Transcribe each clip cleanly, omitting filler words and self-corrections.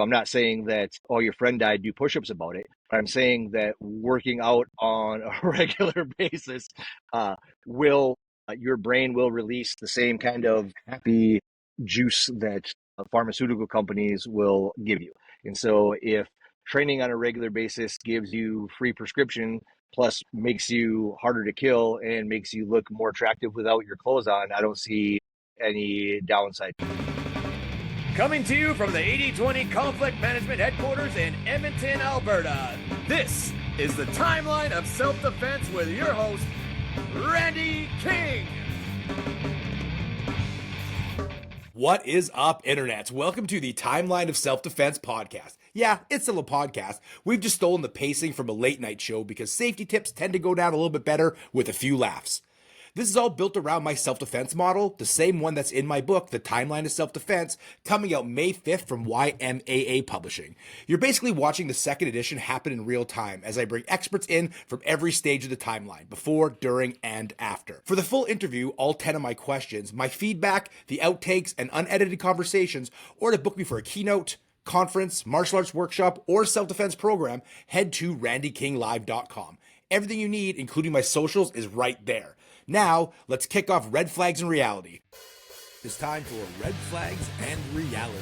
I'm not saying that, oh, your friend died, do push-ups about it. But I'm saying that working out on a regular basis will your brain will release the same kind of happy juice that pharmaceutical companies will give you. And so if training on a regular basis gives you free prescription plus makes you harder to kill and makes you look more attractive without your clothes on, I don't see any downside. Coming to you from the 80/20 Conflict Management Headquarters in Edmonton, Alberta, this is the Timeline of Self-Defense with your host, Randy King. What is up, Internet? Welcome to the Timeline of Self-Defense podcast. Yeah, it's still a podcast. We've just stolen the pacing from a late night show because safety tips tend to go down a little bit better with a few laughs. This is all built around my self-defense model, the same one that's in my book, The Timeline of Self-Defense, coming out May 5th from YMAA Publishing. You're basically watching the second edition happen in real time as I bring experts in from every stage of the timeline, before, during, and after. For the full interview, all 10 of my questions, my feedback, the outtakes, and unedited conversations, or to book me for a keynote, conference, martial arts workshop, or self-defense program, head to randykinglive.com. Everything you need, including my socials, is right there. Now, let's kick off Red Flags and Reality. It's time for Red Flags and Reality.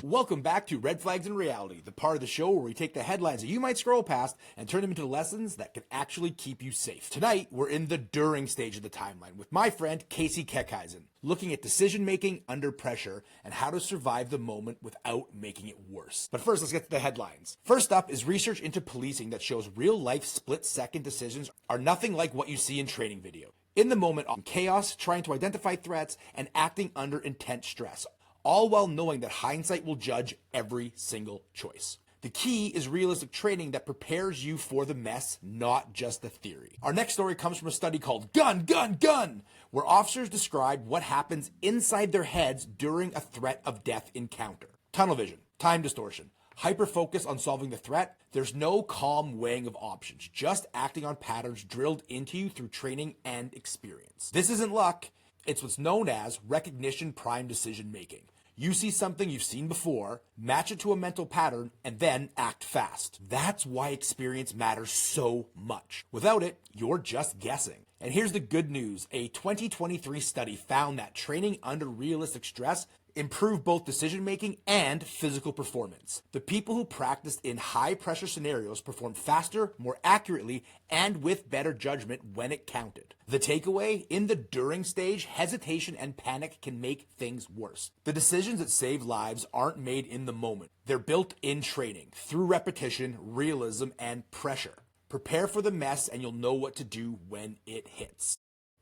Welcome back to Red Flags and Reality, the part of the show where we take the headlines that you might scroll past and turn them into lessons that can actually keep you safe. Tonight, we're in the during stage of the timeline with my friend Kasey Keckeisen, looking at decision-making under pressure and how to survive the moment without making it worse. But first, let's get to the headlines. First up is research into policing that shows real-life split-second decisions are nothing like what you see in training video. In the moment, on chaos, trying to identify threats, and acting under intense stress, all while knowing that hindsight will judge every single choice. The key is realistic training that prepares you for the mess, not just the theory. Our next story comes from a study called Gun, Gun, Gun, where officers describe what happens inside their heads during a threat of death encounter. Tunnel vision, time distortion, hyper-focus on solving the threat. There's no calm weighing of options, just acting on patterns drilled into you through training and experience. This isn't luck, it's what's known as recognition prime decision making. You see something you've seen before, match it to a mental pattern, and then act fast. That's why experience matters so much. Without it, you're just guessing. And here's the good news. A 2023 study found that training under realistic stress improved both decision-making and physical performance. The people who practiced in high-pressure scenarios performed faster, more accurately, and with better judgment when it counted. The takeaway, in the during stage, hesitation and panic can make things worse. The decisions that save lives aren't made in the moment. They're built in training, through repetition, realism, and pressure. Prepare for the mess and you'll know what to do when it hits.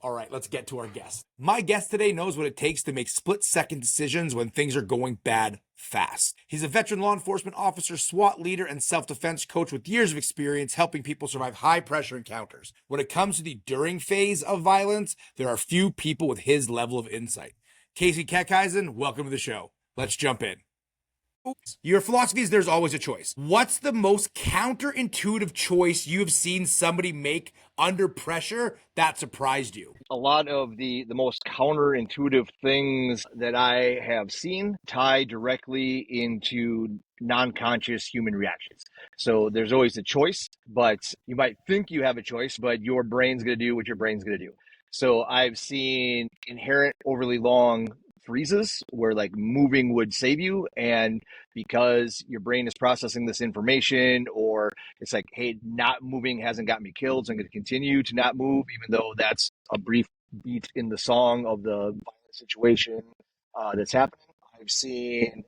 All right, let's get to our guest. My guest today knows what it takes to make split-second decisions when things are going bad fast. He's a veteran law enforcement officer, SWAT leader, and self-defense coach with years of experience helping people survive high-pressure encounters. When it comes to the during phase of violence, there are few people with his level of insight. Kasey Keckeisen, welcome to the show. Let's jump in. Your philosophy is there's always a choice. What's the most counterintuitive choice you have seen somebody make under pressure that surprised you? A lot of the most counterintuitive things that I have seen tie directly into non-conscious human reactions. So there's always a choice, but you might think you have a choice, but your brain's going to do what your brain's going to do. So I've seen inherent overly long freezes where like moving would save you, and because your brain is processing this information, or it's like, hey, not moving hasn't got me killed, so I'm going to continue to not move even though that's a brief beat in the song of the violent situation that's happening. I've seen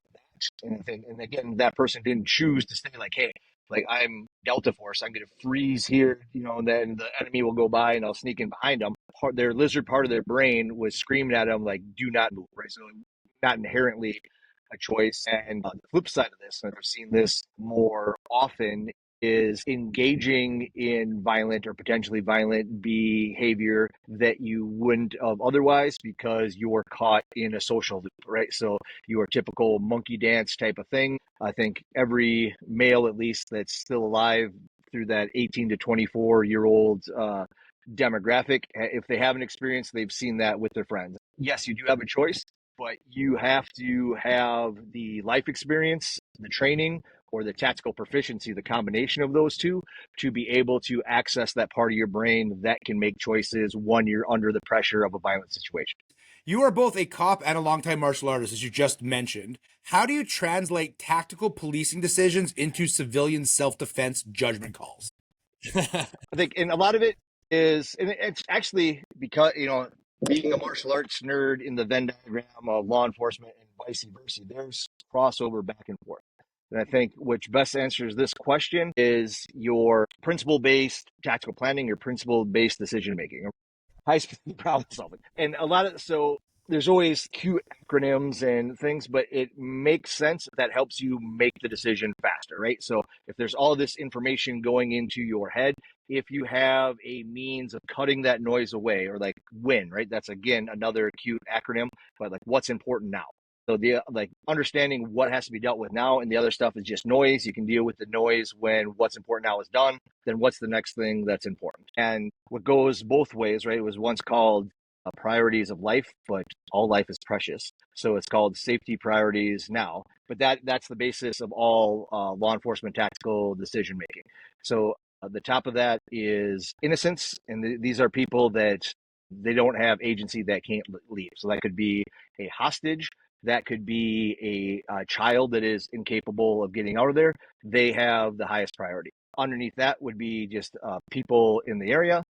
that, and again, that person didn't choose to stay like, hey, like I'm Delta Force, I'm going to freeze here, and then the enemy will go by and I'll sneak in behind them. Their lizard part of their brain was screaming at them like, do not move, right? So not inherently a choice. And the flip side of this, and I've seen this more often, is engaging in violent or potentially violent behavior that you wouldn't have otherwise because you're caught in a social loop, right? So your typical monkey dance type of thing. I think every male, at least, that's still alive through that 18 to 24-year-old demographic, if they haven't experienced, they've seen that with their friends. Yes, you do have a choice, but you have to have the life experience, the training, or the tactical proficiency, the combination of those two, to be able to access that part of your brain that can make choices when you're under the pressure of a violent situation. You are both a cop and a longtime martial artist, as you just mentioned. How do you translate tactical policing decisions into civilian self-defense judgment calls? I think, and a lot of it is, and it's actually because, being a martial arts nerd in the Venn diagram of law enforcement and vice versa, there's crossover back and forth. And I think which best answers this question is your principle-based tactical planning, your principle-based decision making, high-speed problem solving. And so there's always cute acronyms and things, but it makes sense that helps you make the decision faster, right? So if there's all this information going into your head, if you have a means of cutting that noise away, or like WIN, right? That's again another cute acronym, but like what's important now. So the understanding what has to be dealt with now, and the other stuff is just noise. You can deal with the noise when what's important now is done. Then what's the next thing that's important? And what goes both ways, right? It was once called priorities of life, but all life is precious. So it's called safety priorities now. But that's the basis of all law enforcement tactical decision making. So the top of that is innocence, and these are people that they don't have agency, that can't leave. So that could be a hostage. That could be a child that is incapable of getting out of there. They have the highest priority. Underneath that would be just people in the area.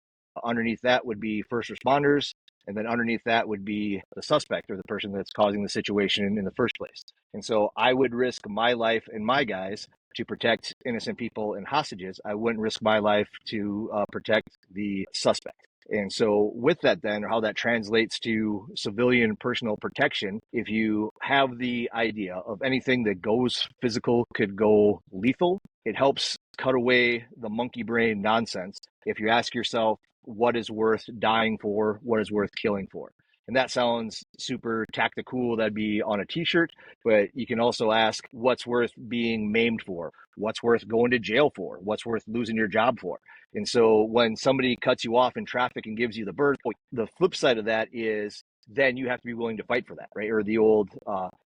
Underneath that would be first responders. And then underneath that would be the suspect, or the person that's causing the situation in the first place. And so I would risk my life and my guys to protect innocent people and hostages. I wouldn't risk my life to protect the suspect. And so with that then, how that translates to civilian personal protection, if you have the idea of anything that goes physical could go lethal, it helps cut away the monkey brain nonsense. If you ask yourself, what is worth dying for? What is worth killing for? And that sounds super tactical. That'd be on a t-shirt, but you can also ask, what's worth being maimed for? What's worth going to jail for? What's worth losing your job for? And so when somebody cuts you off in traffic and gives you the bird, the flip side of that is then you have to be willing to fight for that, right? Or the old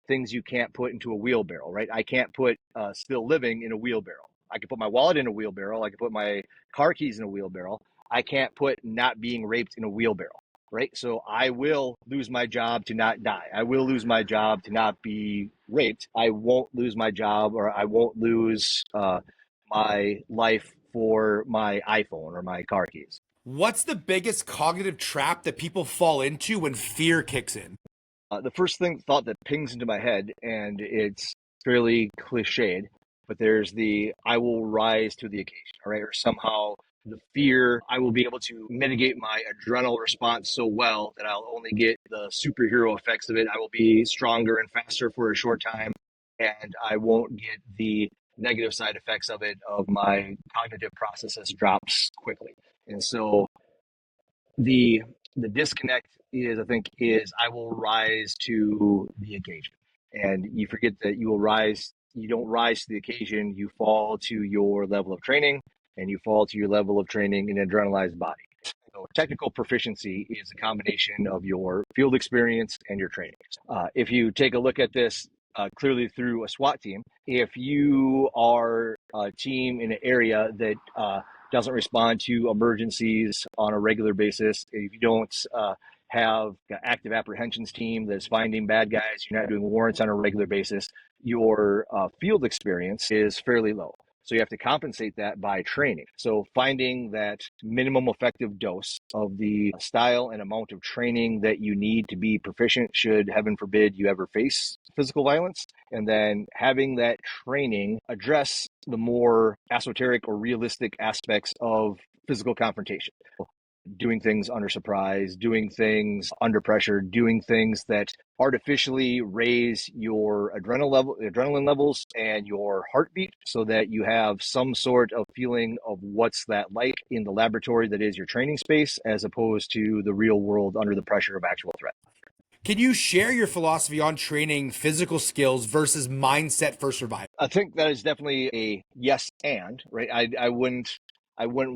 things you can't put into a wheelbarrow, right? I can't put still living in a wheelbarrow. I can put my wallet in a wheelbarrow. I can put my car keys in a wheelbarrow. I can't put not being raped in a wheelbarrow, right? So I will lose my job to not die. I will lose my job to not be raped. I won't lose my job, or I won't lose my life for my iPhone or my car keys. What's the biggest cognitive trap that people fall into when fear kicks in? The first thought that pings into my head, and it's fairly cliched, but there's the I will rise to the occasion, all right? Or somehow the fear, I will be able to mitigate my adrenal response so well that I'll only get the superhero effects of it. I will be stronger and faster for a short time, and I won't get the negative side effects of it, of my cognitive processes drops quickly. And so the disconnect is, I think, is I will rise to the occasion. And you forget that you don't rise to the occasion, you fall to your level of training, and you fall to your level of training in an adrenalized body. So technical proficiency is a combination of your field experience and your training. If you take a look at this clearly through a SWAT team, if you are a team in an area that doesn't respond to emergencies on a regular basis, if you don't have an active apprehensions team that's finding bad guys, you're not doing warrants on a regular basis, your field experience is fairly low. So you have to compensate that by training. So finding that minimum effective dose of the style and amount of training that you need to be proficient, should heaven forbid you ever face physical violence, and then having that training address the more esoteric or realistic aspects of physical confrontation. Doing things under surprise, doing things under pressure, doing things that artificially raise your adrenaline levels and your heartbeat, so that you have some sort of feeling of what's that like in the laboratory that is your training space, as opposed to the real world under the pressure of actual threat. Can you share your philosophy on training physical skills versus mindset for survival? I think that is definitely a yes and, right? I wouldn't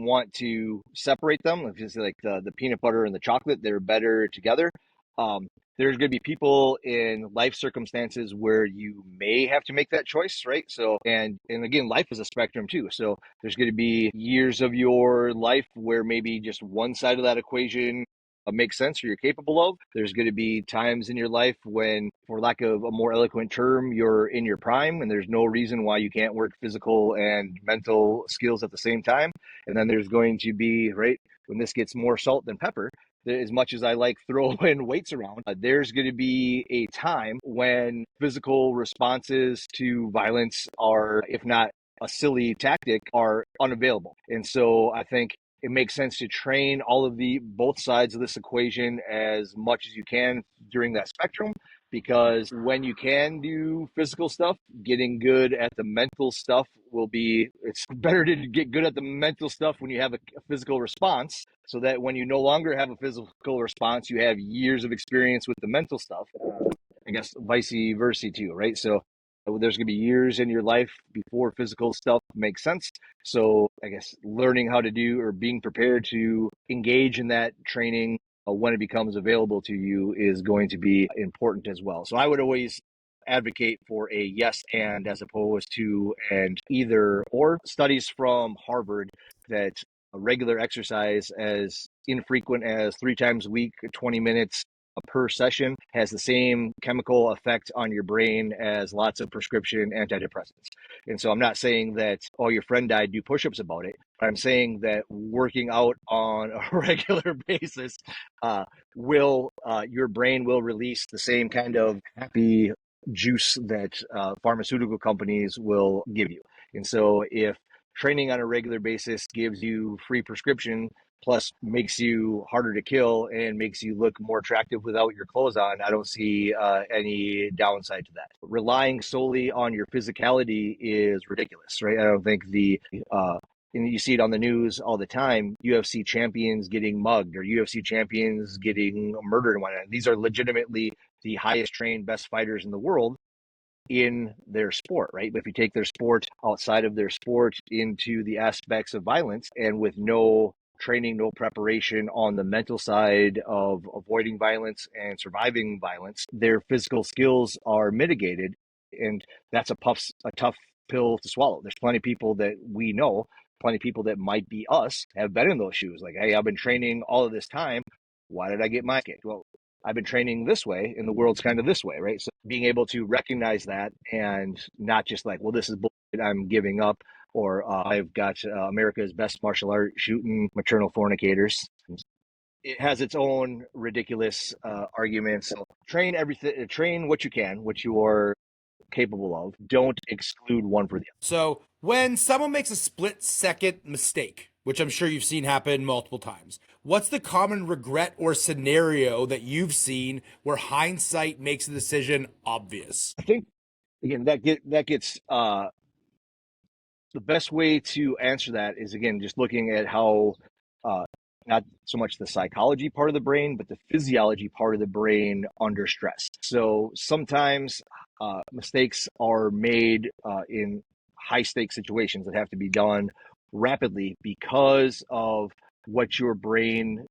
want to separate them. It's like the peanut butter and the chocolate, they're better together. There's going to be people in life circumstances where you may have to make that choice, right? So, and again, life is a spectrum too. So there's going to be years of your life where maybe just one side of that equation makes sense or you're capable of. There's going to be times in your life when, for lack of a more eloquent term, you're in your prime and there's no reason why you can't work physical and mental skills at the same time. And then there's going to be, right, when this gets more salt than pepper, as much as I like throwing weights around, there's going to be a time when physical responses to violence are, if not a silly tactic, are unavailable. And so I think it makes sense to train all of both sides of this equation as much as you can during that spectrum, because when you can do physical stuff, getting good at the mental stuff it's better to get good at the mental stuff when you have a physical response, so that when you no longer have a physical response, you have years of experience with the mental stuff. I guess vice versa too, right? So there's going to be years in your life before physical stuff makes sense. So I guess learning how to do or being prepared to engage in that training when it becomes available to you is going to be important as well. So I would always advocate for a yes and as opposed to an either or. Studies from Harvard that a regular exercise as infrequent as 3 times a week, 20 minutes per session, has the same chemical effect on your brain as lots of prescription antidepressants. And so I'm not saying that, oh, your friend died, do push-ups about it. But I'm saying that working out on a regular basis your brain will release the same kind of happy juice that pharmaceutical companies will give you. And so if training on a regular basis gives you free prescription plus makes you harder to kill and makes you look more attractive without your clothes on, I don't see any downside to that. Relying solely on your physicality is ridiculous, right? I don't think and you see it on the news all the time, UFC champions getting mugged or UFC champions getting murdered and whatnot. These are legitimately the highest trained, best fighters in the world in their sport, right? But if you take their sport outside of their sport into the aspects of violence and with no training, no preparation on the mental side of avoiding violence and surviving violence, their physical skills are mitigated. And that's a tough pill to swallow. There's plenty of people that we know, plenty of people that might be us, have been in those shoes. Like, hey, I've been training all of this time. Why did I get my kicked? Well, I've been training this way and the world's kind of this way, right? So being able to recognize that and not just like, well, this is bullshit, I'm giving up, or I've got America's best martial art shooting maternal fornicators. It has its own ridiculous arguments. So train what you can, what you are capable of. Don't exclude one for the other. So when someone makes a split-second mistake, which I'm sure you've seen happen multiple times, what's the common regret or scenario that you've seen where hindsight makes the decision obvious? I think, again, that gets the best way to answer that is, again, just looking at how not so much the psychology part of the brain, but the physiology part of the brain under stress. So sometimes mistakes are made in high stakes situations that have to be done rapidly because of what your brain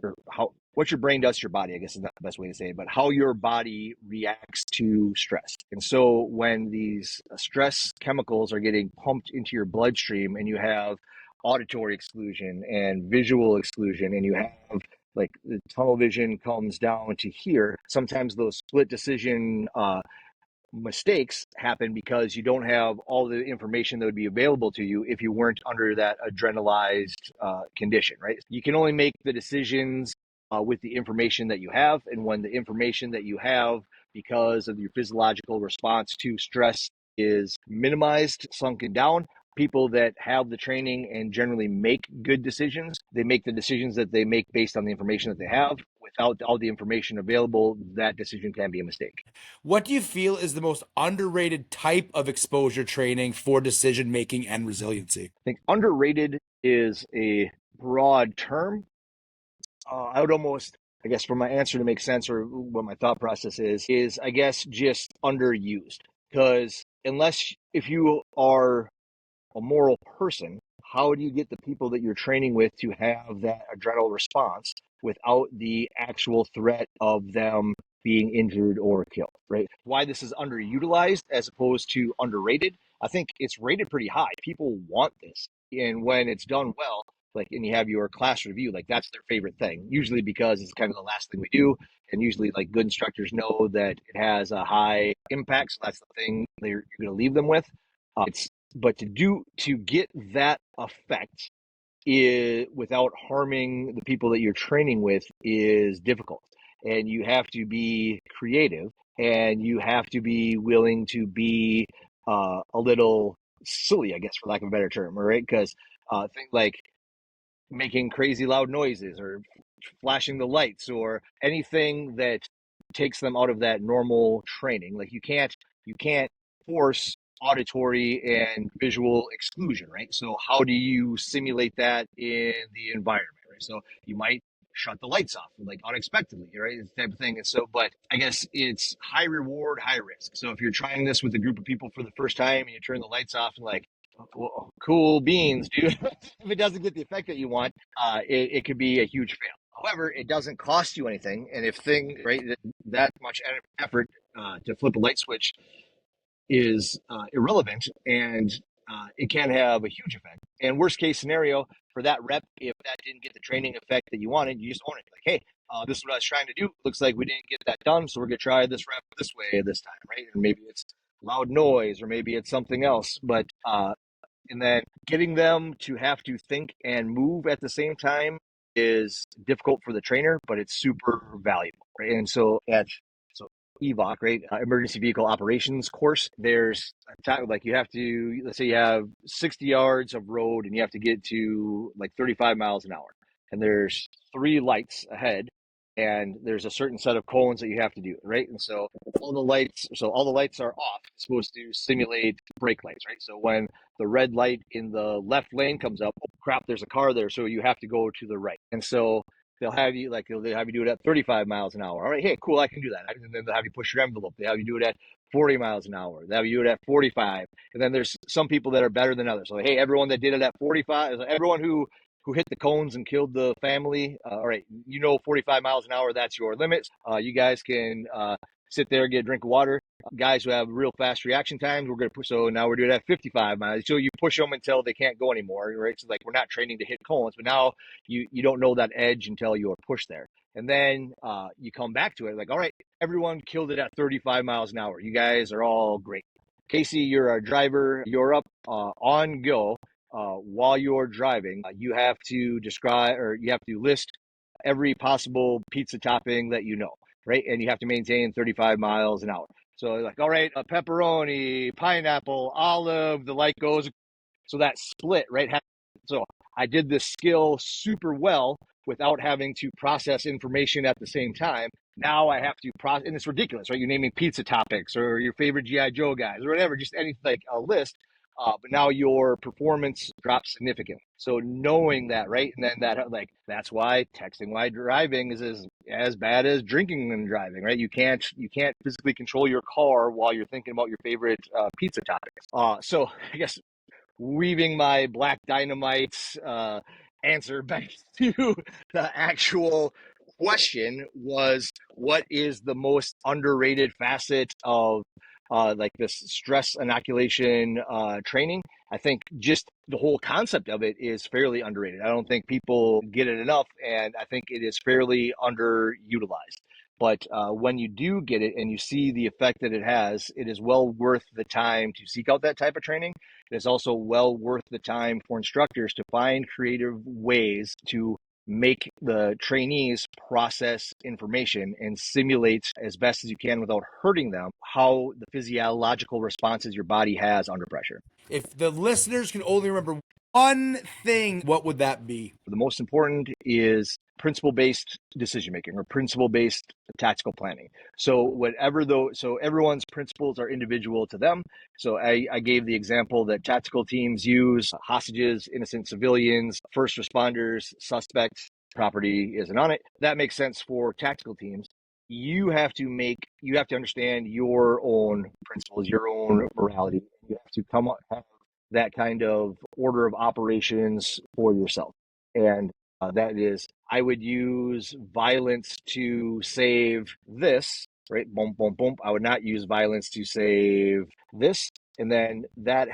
does to your body, I guess is not the best way to say it, but how your body reacts to stress. And so when these stress chemicals are getting pumped into your bloodstream and you have auditory exclusion and visual exclusion, and you have like the tunnel vision comes down to here, sometimes those split decision mistakes happen because you don't have all the information that would be available to you if you weren't under that adrenalized condition, right? You can only make the decisions with the information that you have, and when the information that you have, because of your physiological response to stress, is minimized, sunken down, people that have the training and generally make good decisions, they make the decisions that they make based on the information that they have. Without all the information available, that decision can be a mistake. What do you feel is the most underrated type of exposure training for decision making and resiliency? I think underrated is a broad term. I would almost, I guess, for my answer to make sense, or what my thought process is I guess just underused. Because if you are a moral person, how do you get the people that you're training with to have that adrenal response without the actual threat of them being injured or killed, right? Why this is underutilized as opposed to underrated. I think it's rated pretty high. People want this. And when it's done well, like, and you have your class review, like that's their favorite thing, usually because it's kind of the last thing we do. And usually like good instructors know that it has a high impact. So that's the thing you're going to leave them with. But to get that effect without harming the people that you're training with is difficult. And you have to be creative, and you have to be willing to be a little silly, I guess, for lack of a better term, right? Because things like making crazy loud noises or flashing the lights or anything that takes them out of that normal training. Like you can't force auditory and visual exclusion, right? So how do you simulate that in the environment, right? So you might shut the lights off like unexpectedly, right? This type of thing. And so, but I guess it's high reward, high risk. So if you're trying this with a group of people for the first time and you turn the lights off and like, well, cool beans, dude. If it doesn't get the effect that you want, it could be a huge fail. However, it doesn't cost you anything, and if right, that much effort to flip a light switch is irrelevant, and it can have a huge effect. And worst case scenario for that rep, if that didn't get the training effect that you wanted, you just own it. Like, hey, this is what I was trying to do. Looks like we didn't get that done, so we're gonna try this rep this way this time, right? And maybe it's loud noise, or maybe it's something else, but and then getting them to have to think and move at the same time is difficult for the trainer, but it's super valuable, right? And so at EVOC, right, emergency vehicle operations course, there's like you have to, let's say you have 60 yards of road and you have to get to like 35 miles an hour, and there's 3 lights ahead, and there's a certain set of cones that you have to do, right? And so all the lights are off. It's supposed to simulate brake lights, right? So when the red light in the left lane comes up, oh crap, there's a car there, so you have to go to the right. And so they'll have you do it at 35 miles an hour. All right, hey, cool, I can do that. And then they'll have you push your envelope. They have you do it at 40 miles an hour. They have you do it at 45. And then there's some people that are better than others. So hey, everyone that did it at 45, everyone who hit the cones and killed the family. All right, 45 miles an hour, that's your limit. You guys can sit there, get a drink of water. Guys who have real fast reaction times, so now we're doing it at 55 miles. So you push them until they can't go anymore, right? So like we're not training to hit cones, but now you don't know that edge until you are pushed there. And then you come back to it like, all right, everyone killed it at 35 miles an hour. You guys are all great. Kasey, you're our driver. You're up on go. While you're driving, you have to list every possible pizza topping that you know, right? And you have to maintain 35 miles an hour. So like, all right, a pepperoni, pineapple, olive, the light goes. So that split, right? So I did this skill super well without having to process information at the same time. Now I have to process, and it's ridiculous, right? You're naming pizza topics or your favorite G.I. Joe guys or whatever, just anything, like a list. But now your performance drops significantly. So knowing that, right? And then that's why texting while driving is as bad as drinking and driving, right? You can't physically control your car while you're thinking about your favorite pizza topics. So I guess weaving my Black Dynamite answer back to the actual question was, what is the most underrated facet of like this stress inoculation training? I think just the whole concept of it is fairly underrated. I don't think people get it enough, and I think it is fairly underutilized. But when you do get it and you see the effect that it has, it is well worth the time to seek out that type of training. It is also well worth the time for instructors to find creative ways to make the trainees process information and simulate as best as you can without hurting them how the physiological responses your body has under pressure. If the listeners can only remember one thing, what would that be? The most important is principle-based decision-making or principle-based tactical planning. So everyone's principles are individual to them. So I gave the example that tactical teams use hostages, innocent civilians, first responders, suspects, property isn't on it. That makes sense for tactical teams. You have to understand your own principles, your own morality. You have to have that kind of order of operations for yourself. And that is, I would use violence to save this, right? Boom, boom, boom. I would not use violence to save this. And then that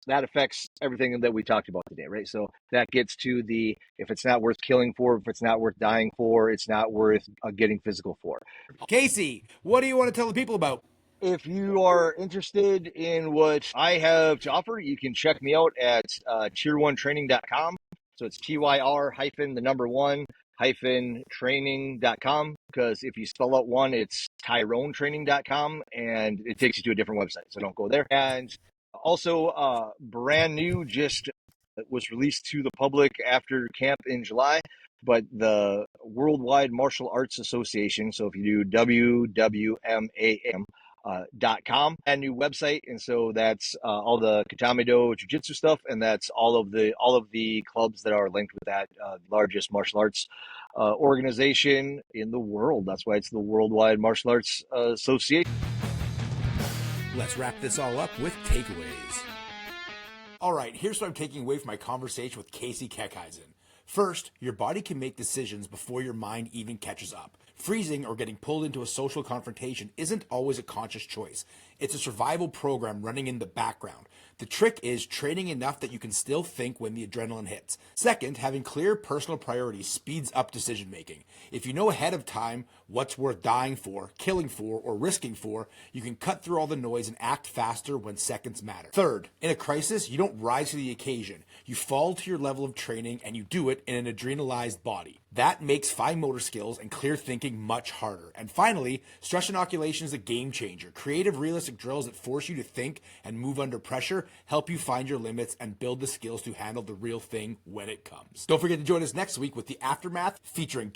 affects everything that we talked about today, right? So that gets to the, if it's not worth killing for, if it's not worth dying for, it's not worth getting physical for. Casey, what do you want to tell the people about? If you are interested in what I have to offer, you can check me out at tier1training.com. So it's TYR hyphen the number one hyphen training.com, because if you spell out one, it's tyronetraining.com and it takes you to a different website. So don't go there. And also brand new, just was released to the public after camp in July, but the Worldwide Martial Arts Association. So if you do WWMAM.com, a new website, and so that's all the Katamido Jiu-Jitsu stuff, and that's all of the clubs that are linked with that largest martial arts organization in the world. That's why it's the Worldwide Martial Arts Association. Let's wrap this all up with takeaways. All right, here's what I'm taking away from my conversation with Kasey Keckeisen. First, your body can make decisions before your mind even catches up. Freezing or getting pulled into a social confrontation isn't always a conscious choice. It's a survival program running in the background. The trick is training enough that you can still think when the adrenaline hits. Second, having clear personal priorities speeds up decision making. If you know ahead of time what's worth dying for, killing for, or risking for, you can cut through all the noise and act faster when seconds matter. Third, in a crisis, you don't rise to the occasion. You fall to your level of training and you do it in an adrenalized body. That makes fine motor skills and clear thinking much harder. And finally, stress inoculation is a game changer. Creative, realistic drills that force you to think and move under pressure help you find your limits and build the skills to handle the real thing when it comes. Don't forget to join us next week with the Aftermath featuring